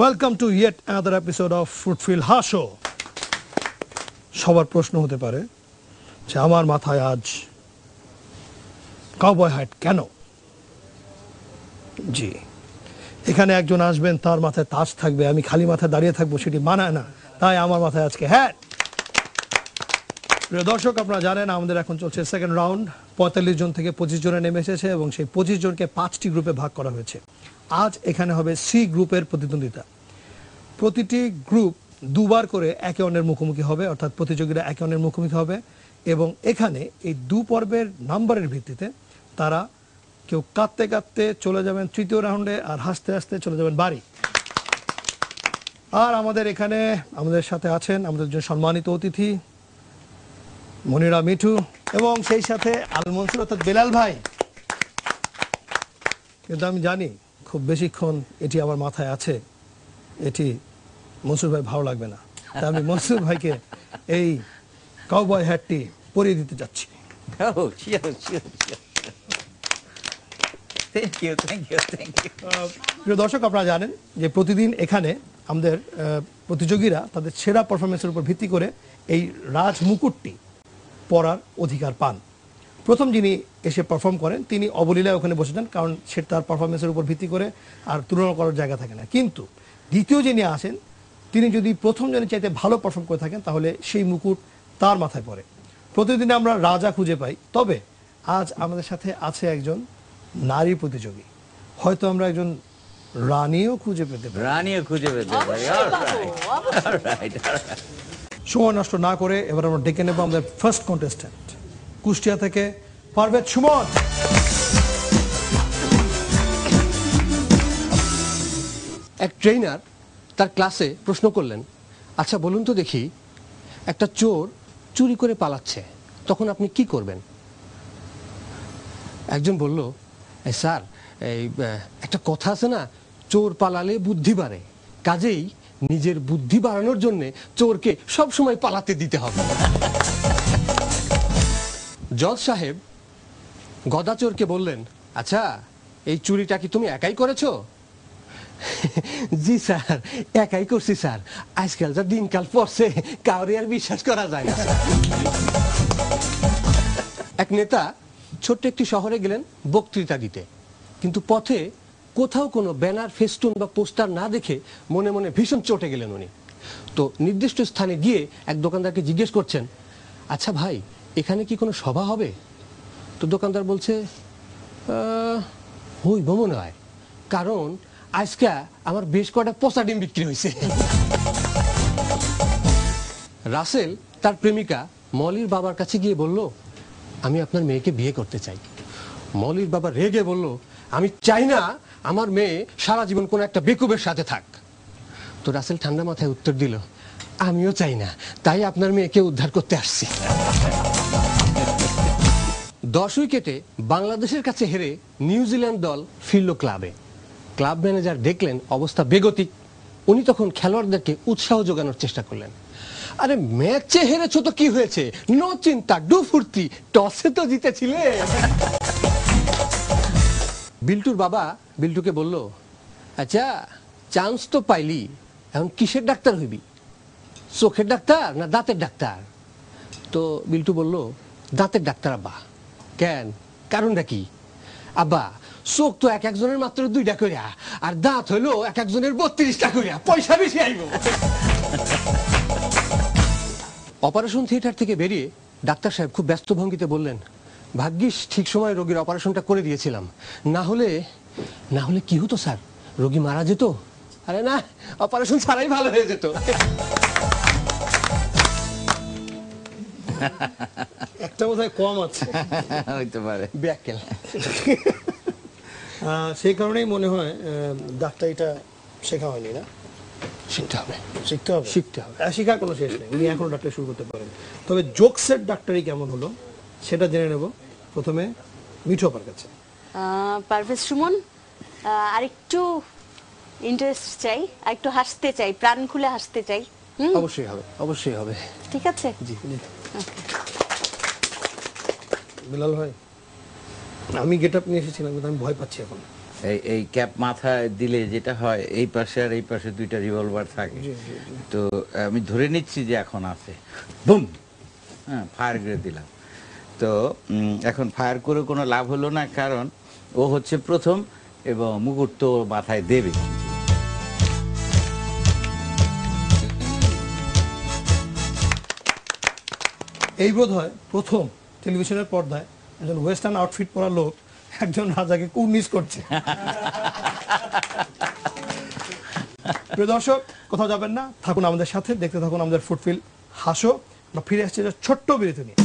Welcome to yet another episode of fruitful হাসো। সবার প্রশ্ন হতে পারে যে আমার মাথায় আজ কাউবয় হ্যাট কেন? জি, এখানে একজন আসবেন, তার মাথায় তাজ থাকবে, আমি খালি মাথায় দাঁড়িয়ে থাকবো, সেটি মানায় না, তাই আমার মাথায় আজকে হ্যাট। প্রিয় দর্শক, আপনারা জানেন আমাদের এখন চলছে সেকেন্ড রাউন্ড। 45 জন থেকে 25 জনে নেমে এসেছে এবং সেই 25 জনকে 5টি গ্রুপে ভাগ করা হয়েছে। আজ এখানে হবে সি গ্রুপের প্রতিদ্বন্দ্বিতা। প্রতিটি গ্রুপ দুবার করে একে অন্যের মুখোমুখি হবে, অর্থাৎ প্রতিযোগীরা একে অন্যের মুখোমুখি হবে এবং এখানে এই দু পর্বের নাম্বারের ভিত্তিতে তারা কেউ কাঁদতে কাঁদতে চলে যাবেন তৃতীয় রাউন্ডে, আর হাসতে হাসতে চলে যাবেন বাড়ি। আর আমাদের এখানে আমাদের সাথে আছেন আমাদের একজন সম্মানিত অতিথি মনিরা মিঠু এবং সেই সাথে আল মনসুর অর্থাৎ বেলাল ভাই। কিন্তু আমি জানি খুব বেশিক্ষণ এটি আমার মাথায় আছে, এটি মনসুর ভাই ভালো লাগবে না, তাই আমি মনসুর ভাইকে এই কাউবয় হ্যাটটি পরিয়ে দিতে যাচ্ছি। প্রিয় দর্শক, আপনারা জানেন যে প্রতিদিন এখানে আমাদের প্রতিযোগীরা তাদের সেরা পারফরমেন্সের উপর ভিত্তি করে এই রাজ মুকুটটি পরার অধিকার পান। প্রথম যিনি এসে পারফর্ম করেন তিনি অবলীলায় ওখানে বসে যান, কারণ সে তার পারফরমেন্সের উপর ভিত্তি করে আর তুলনা করার জায়গা থাকে না। কিন্তু দ্বিতীয় যিনি আসেন তিনি যদি প্রথম জনের চাইতে ভালো পারফর্ম করে থাকেন তাহলে সেই মুকুট তার মাথায় পড়ে। প্রতিদিন আমরা রাজা খুঁজে পাই, তবে আজ আমাদের সাথে আছে একজন নারী প্রতিযোগী, হয়তো আমরা একজন রানীও খুঁজে পেতে পারি। সময় নষ্ট না করে এবার আমরা ডেকে নেব আমাদের ফার্স্ট কন্টেস্ট্যান্ট, কুষ্টিয়া থেকে পারভেজ সুমন। এক ট্রেনার তার ক্লাসে প্রশ্ন করলেন, আচ্ছা বলুন তো দেখি, একটা চোর চুরি করে পালাচ্ছে, তখন আপনি কি করবেন? একজন বলল, স্যার এই একটা কথা আছে না, চোর পালালে বুদ্ধি বাড়ে, কাজেই নিজের বুদ্ধি বাড়ানোর জন্য চোরকে সব সময় পালাতে দিতে হবে। জজ সাহেব গদাচোরকে বললেন, আচ্ছা এই চুরিটা কি তুমি একাই করেছো? জি স্যার, একাই করছি স্যার, আজকাল যা দিনকাল পড়ছে কাউরে আর বিশ্বাস করা যায় না। এক নেতা ছোট্ট একটি শহরে গেলেন বক্তৃতা দিতে, কিন্তু পথে কোথাও কোনো ব্যানার, ফেস্টুন বা পোস্টার না দেখে মনে মনে ভীষণ চটে গেলেন উনি। তো নির্দিষ্ট স্থানে গিয়ে এক দোকানদারকে জিজ্ঞেস করছেন, আচ্ছা ভাই এখানে কি কোনো সভা হবে? তো দোকানদার বলছে, হইব মনে হয়, কারণ আজকে আমার বেশ কটা পচা ডিম বিক্রি হয়েছে। রাসেল তার প্রেমিকা মলির বাবার কাছে গিয়ে বলল, আমি আপনার মেয়েকে বিয়ে করতে চাই। মলির বাবা রেগে বলল, আমি চাই না আমার মেয়ে সারা জীবন কোনো একটা বেকুবের সাথে থাক। তো রাসেল ঠান্ডা মাথায় উত্তর দিল, আমিও চাই না, তাই আপনার মেয়েকে উদ্ধার করতে আসছি। 10 উইকেটে বাংলাদেশের কাছে হেরে নিউজিল্যান্ড দল ফিরল ক্লাবে। ক্লাব ম্যানেজার দেখলেন অবস্থা বেগতিক, উনি তখন খেলোয়াড়দেরকে উৎসাহ যোগানোর চেষ্টা করলেন। আরে ম্যাচে হেরেছো তো কি হয়েছে, নো চিন্তা, ডু ফুর্তি, টসে তো জিতেছিলে। বিল্টুর বাবা বিল্টুকে বলল, আচ্ছা চান্স তো পাইলি, এখন কিসের ডাক্তার হইবি, চোখের ডাক্তার না দাঁতের ডাক্তার? তো বিল্টু বলল, দাঁতের ডাক্তার আব্বা। কেন, কারণটা কি? আব্বা চোখ তো এক একজনের মাত্র 2টা করিয়া, আর দাঁত হইলো এক একজনের 32টা করিয়া, পয়সা বেশি আইব। অপারেশন থিয়েটার থেকে বেরিয়ে ডাক্তার সাহেব খুব ব্যস্ত ভঙ্গিতে বললেন, ভাগ্যিস ঠিক সময় রোগীর অপারেশনটা করে দিয়েছিলাম, না হলে কি হতো স্যার, রোগী মারা যেত। আরে না, অপারেশন ছাড়াই ভালো হয়ে যেত। একটা বোধহয় কম আছে, হইতে পারে ব্যাকেল। সেই কারণেই মনে হয় ডাক্তারিটা শেখা হয়নি না। শিখতে হবে। শেখার কোনো শেষ নেই, উনি এখনো ডাক্তারি শুরু করতে পারেন। তবে জোকসের ডাক্তারি কেমন হলো সেটা জেনে নেব প্রথমে মিঠু আপার কাছে। পারভেজ সুমন, আরেকটু ইন্টারেস্ট চাই, আরেকটু হাসতে চাই, প্রাণ খুলে হাসতে চাই। অবশ্যই হবে। ঠিক আছে। জি। বিলাল ভাই, আমি গেট আপ নিয়ে এসেছিলাম কিন্তু আমি ভয় পাচ্ছি এখন। এই ক্যাপ মাথায় দিলে যেটা হয় এই পাশে আর এই পাশে দুইটা রিভলভার থাকে, তো আমি ধরে নিচ্ছি যে এখন আছে, বুম, হ্যাঁ ফায়ার করে দিলাম। তো এখন ফায়ার করে কোনো লাভ হলো না, কারণ ও হচ্ছে প্রথম এবং মুকুট তো মাথায় দেবে। এই বোধ হয় প্রথম টেলিভিশনের পর্দায় একজন ওয়েস্টার্ন আউটফিট পরা লোক একজন রাজাকে কুর্নিশ করছে। প্রিয় দর্শক, কোথাও যাবেন না, থাকুন আমাদের সাথে, দেখতে থাকুন আমাদের ফুডফিল হাসো। আমরা ফিরে আসছি ছোট্ট বিরতি নিয়ে।